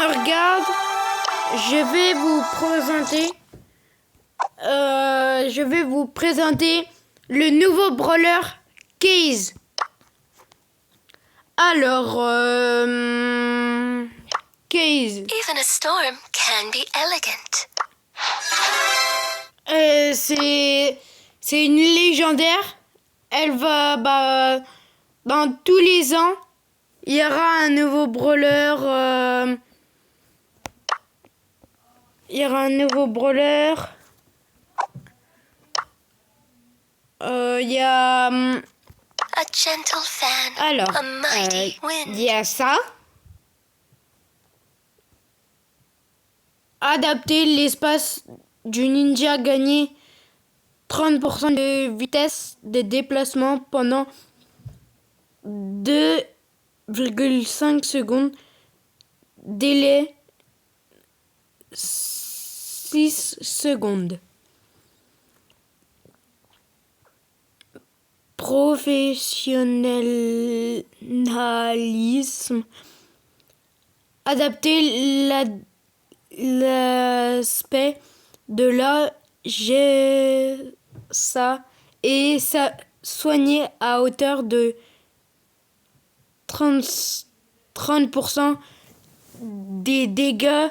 regarde, je vais vous présenter le nouveau brawler Keys. Alors, Keys. Even a storm can be elegant. C'est une légendaire. Elle va, dans tous les ans, il y aura un nouveau brawler. Il y aura un nouveau brawler. Il y a. A gentle fan. Alors, A mighty wind. il y a ça. Adapter l'espace du ninja, gagner 30% de vitesse de déplacement pendant 2,5 secondes. Délai 6 secondes. Professionnalisme. Adapter l'aspect de la GSA et soigner à hauteur de 30% des dégâts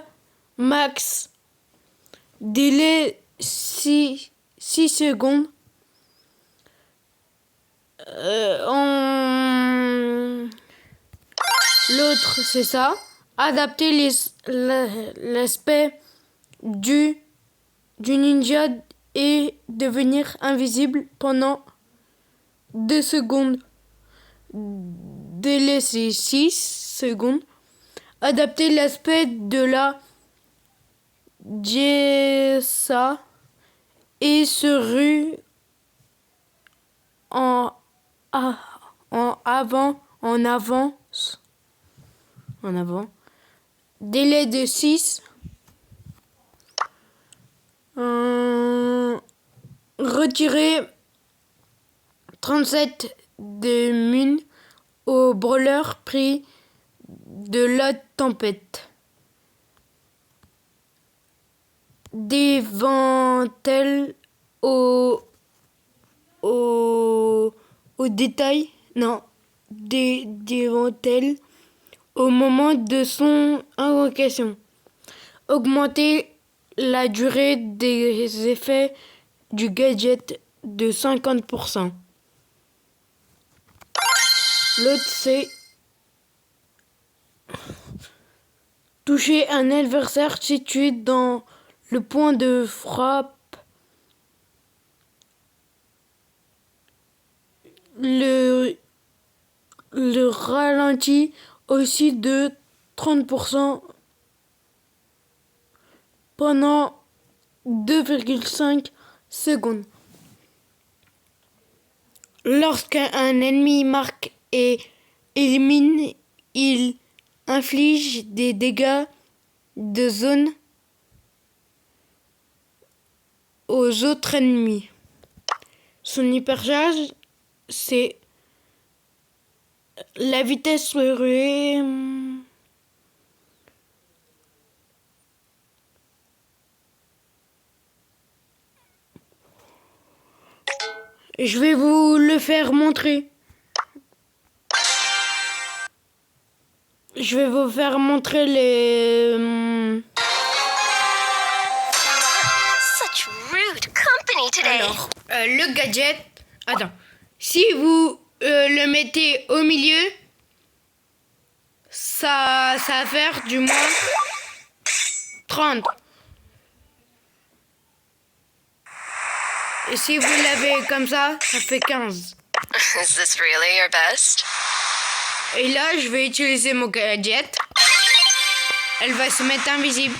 max. Délai 6 secondes. L'autre, c'est ça. Adapter l'aspect du ninja et devenir invisible pendant 2 secondes. Délai, c'est 6 secondes. Adapter l'aspect de la GSA et se rue en avant. Délai de 6. Retirer 37 de mun au brawler pris de la tempête. Des ventelles au détail. Non. Des ventelles au moment de son invocation. Augmenter la durée des effets du gadget de 50%. L'autre, c'est toucher un adversaire situé dans le point de frappe. Le ralentit aussi de 30% pendant 2,5 secondes. Lorsqu'un ennemi marque et élimine, il inflige des dégâts de zone aux autres ennemis. Son hypercharge, c'est la vitesse ruée. Je vais vous le faire montrer. Je vais vous faire montrer les. Such rude company today. Alors, le gadget. Attends. Si vous le mettez au milieu, ça va faire du moins 30. Et si vous l'avez comme ça fait 15. Is this really your best? Et là, je vais utiliser mon gadget. Elle va se mettre invisible.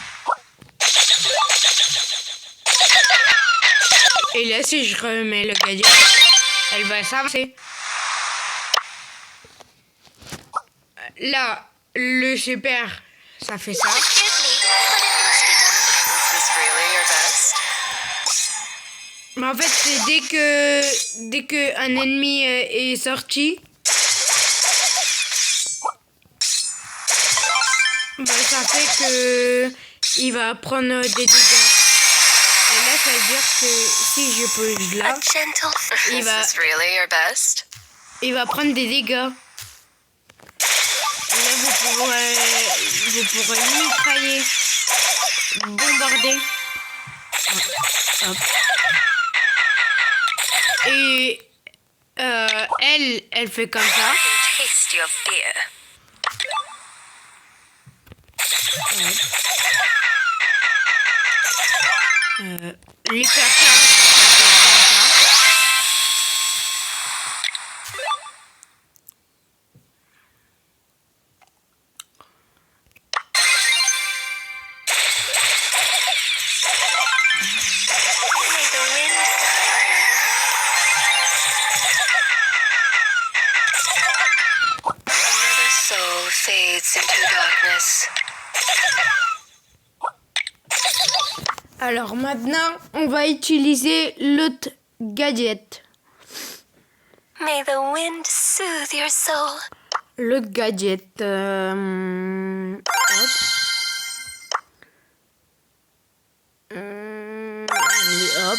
Et là, si je remets le gadget, elle va s'avancer. Là, le super, ça fait ça. Mais en fait, c'est dès que un ennemi est sorti, ça ça fait que il va prendre des dégâts. Et là, ça veut dire que si je pose A là, gentle Il Is va- this really your best? il va prendre des dégâts. Et là, vous pourrez mitrailler, bombarder. Hop. Et elle fait comme ça. I can taste your fear. L'hypercharge, elle fait comme ça. May the wind Another soul fades into darkness. Alors maintenant, on va utiliser l'autre gadget. May the wind soothe your soul. L'autre gadget. Hop. Allez, hop.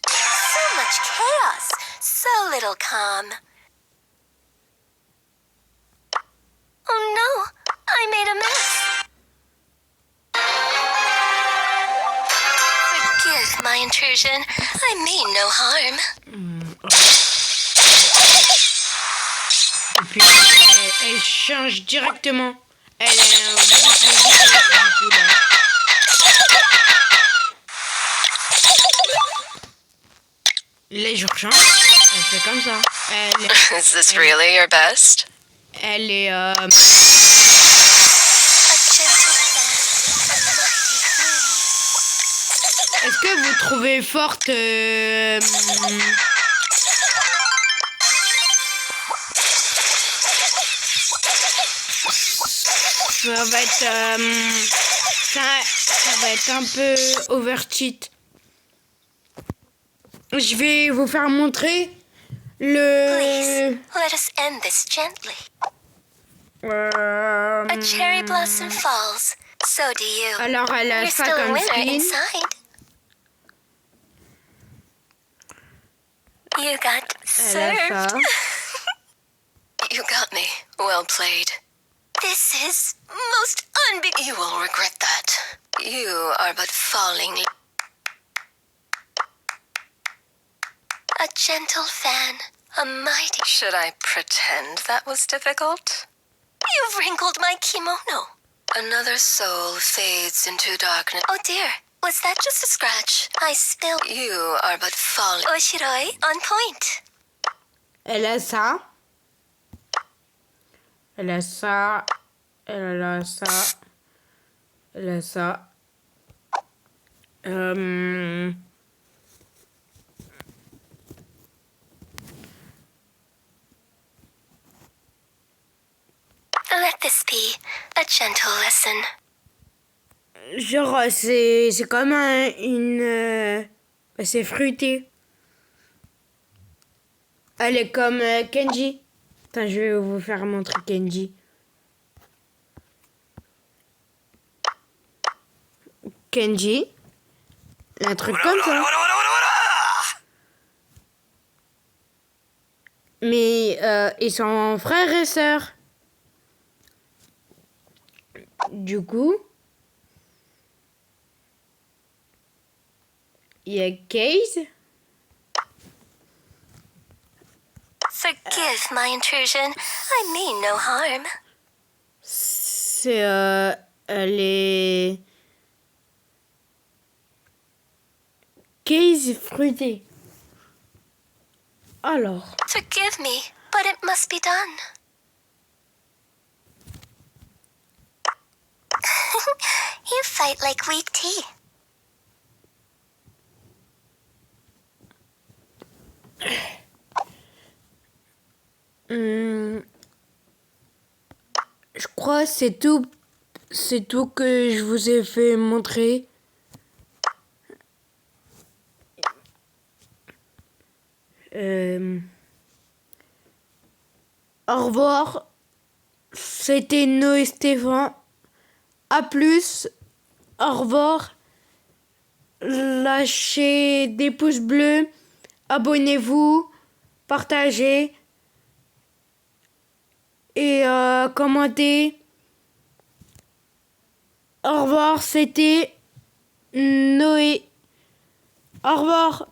So much chaos, so little calm. Oh no, I made a mess. Forgive my intrusion. I mean no harm. Et puis, elle change directement. Elle est un boucle de vitesse, du coup, là. Là, je rechange. Elle fait comme ça. Is this really your best? Elle est... A gentle fan, a mighty beauty. Est-ce que vous trouvez forte... ça va être... ça va être un peu overcheat. Je vais vous faire montrer le... Please, let us end this gently. euh, A cherry blossom falls. So do you. alors, elle a You're ça still a comme winner skin. inside. You got Elle a served. ça. You got me. Well played. This is most You will regret that. You are but falling. A gentle fan, a mighty. Should I pretend that was difficult? You've wrinkled my kimono. Another soul fades into darkness. Oh dear, was that just a scratch? I still. You are but falling. Oshiroi, on point. Elle a ça. Elle a ça. Elle a ça. Elle a ça. Let this be a gentle lesson. Genre, c'est comme une... c'est fruité. Elle est comme Kenji. Attends, je vais vous faire montrer Kenji. Kenji. Un truc comme ça. Mais ils sont frères et sœurs. Du coup, il y a Case. Forgive my intrusion. I mean no harm. C'est elle est Case fruité. Alors, Forgive me, but it must be done. You fight like weak tea. je crois que c'est tout que je vous ai fait montrer. Au revoir. C'était Noé Stéphane. À plus. Au revoir. Lâchez des pouces bleus. Abonnez-vous. Partagez. Et commentez. Au revoir, c'était Noé. Au revoir.